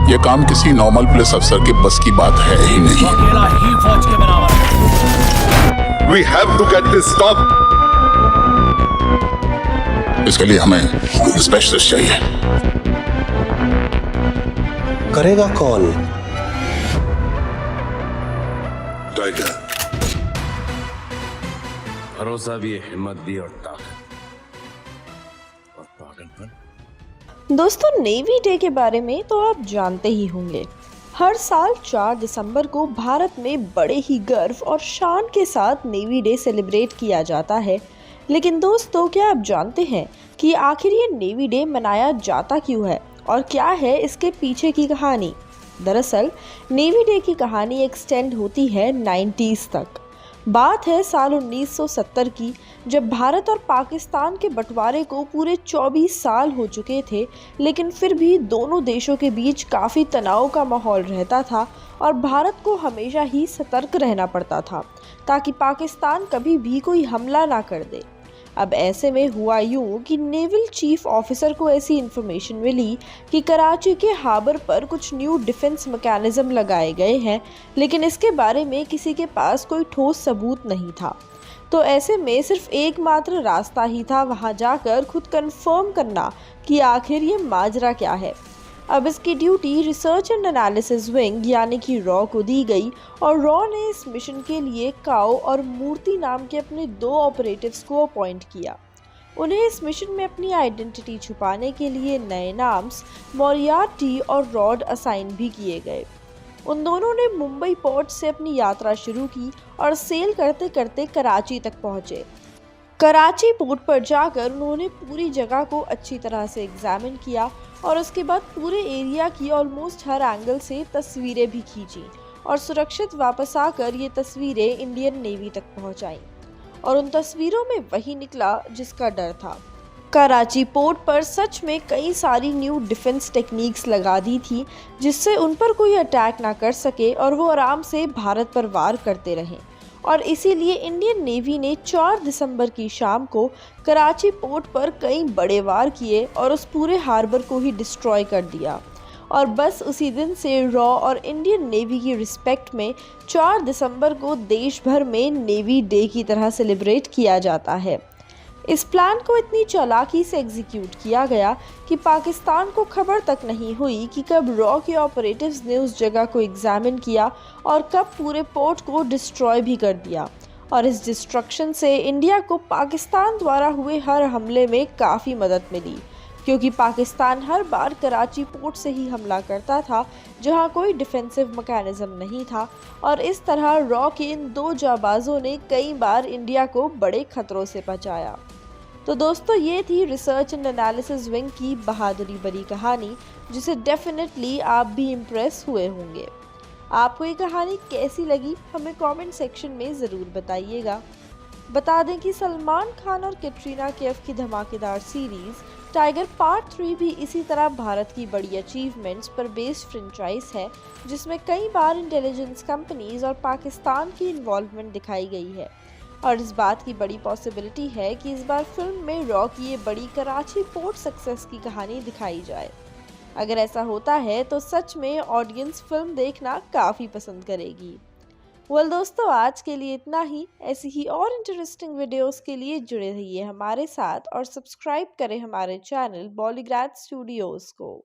ये काम किसी नॉर्मल पुलिस अफसर के बस की बात है ही नहीं। अकेला ही फौज के बराबर है। We have to get this stopped. इसके लिए हमें स्पेशलिस्ट चाहिए। करेगा कौन? टाइगर। भरोसा भी है, हिम्मत भी और ताकत और पागलपन। दोस्तों, नेवी डे के बारे में तो आप जानते ही होंगे। हर साल 4 दिसंबर को भारत में बड़े ही गर्व और शान के साथ नेवी डे सेलिब्रेट किया जाता है। लेकिन दोस्तों, क्या आप जानते हैं कि आखिर ये नेवी डे मनाया जाता क्यों है और क्या है इसके पीछे की कहानी? दरअसल नेवी डे की कहानी एक्सटेंड होती है 90s तक। बात है साल 1970 की, जब भारत और पाकिस्तान के बंटवारे को पूरे 24 साल हो चुके थे, लेकिन फिर भी दोनों देशों के बीच काफ़ी तनाव का माहौल रहता था और भारत को हमेशा ही सतर्क रहना पड़ता था ताकि पाकिस्तान कभी भी कोई हमला ना कर दे। अब ऐसे में हुआ यूं कि नेवल चीफ ऑफिसर को ऐसी इन्फॉर्मेशन मिली कि कराची के हार्बर पर कुछ न्यू डिफेंस मैकेनिज्म लगाए गए हैं, लेकिन इसके बारे में किसी के पास कोई ठोस सबूत नहीं था। तो ऐसे में सिर्फ एकमात्र रास्ता ही था वहां जाकर खुद कंफर्म करना कि आखिर ये माजरा क्या है। अब इसकी duty research and analysis wing यानी कि रॉ को दी गई और रॉ ने इस मिशन के लिए काओ और मूर्ति नाम के अपने 2 ऑपरेटिव्स को अपॉइंट किया। उन्हें इस मिशन में अपनी आइडेंटिटी छुपाने के लिए नए नाम्स मोरियार्टी और रॉड असाइन भी किए गए। उन दोनों ने मुंबई पोर्ट से अपनी यात्रा शुरू की और सेल करते करते कराची तक पहुंचे। कराची पोर्ट पर जाकर उन्होंने पूरी जगह को अच्छी तरह से एग्जामिन किया और उसके बाद पूरे एरिया की ऑलमोस्ट हर एंगल से तस्वीरें भी खींची और सुरक्षित वापस आकर ये तस्वीरें इंडियन नेवी तक पहुंचाईं। और उन तस्वीरों में वही निकला जिसका डर था। कराची पोर्ट पर सच में कई सारी न्यू डिफेंस टेक्निक्स लगा दी थी जिससे उन पर कोई अटैक ना कर सके और वो आराम से भारत पर वार करते रहें। और इसीलिए इंडियन नेवी ने 4 दिसंबर की शाम को कराची पोर्ट पर कई बड़े वार किए और उस पूरे हार्बर को ही डिस्ट्रॉय कर दिया। और बस उसी दिन से रॉ और इंडियन नेवी की रिस्पेक्ट में 4 दिसंबर को देश भर में नेवी डे की तरह सेलिब्रेट किया जाता है। इस प्लान को इतनी चालाकी से एग्जीक्यूट किया गया कि पाकिस्तान को खबर तक नहीं हुई कि कब रॉ के ऑपरेटिव्स ने उस जगह को एग्जामिन किया और कब पूरे पोर्ट को डिस्ट्रॉय भी कर दिया। और इस डिस्ट्रक्शन से इंडिया को पाकिस्तान द्वारा हुए हर हमले में काफ़ी मदद मिली, क्योंकि पाकिस्तान हर बार कराची पोर्ट से ही हमला करता था जहां कोई डिफेंसिव मैकेनिज्म नहीं था। और इस तरह रॉ के इन 2 जाबाजों ने कई बार इंडिया को बड़े खतरों से बचाया। तो दोस्तों, ये थी रिसर्च एंड एनालिसिस विंग की बहादुरी भरी कहानी, जिसे डेफिनेटली आप भी इम्प्रेस हुए होंगे। आपको ये कहानी कैसी लगी हमें कमेंट सेक्शन में ज़रूर बताइएगा। बता दें कि सलमान खान और कैटरीना कैफ की धमाकेदार सीरीज़ टाइगर पार्ट 3 भी इसी तरह भारत की बड़ी अचीवमेंट्स पर बेस्ड फ्रेंचाइज है, जिसमें कई बार इंटेलिजेंस कंपनीज और पाकिस्तान की इन्वॉल्वमेंट दिखाई गई है। और इस बात की बड़ी पॉसिबिलिटी है कि इस बार फिल्म में रॉ की ये बड़ी कराची पोर्ट सक्सेस की कहानी दिखाई जाए। अगर ऐसा होता है तो सच में ऑडियंस फिल्म देखना काफ़ी पसंद करेगी। दोस्तों, आज के लिए इतना ही। ऐसी ही और इंटरेस्टिंग वीडियोस के लिए जुड़े रहिए हमारे साथ और सब्सक्राइब करें हमारे चैनल बॉलीग्राड स्टूडियोज़ को।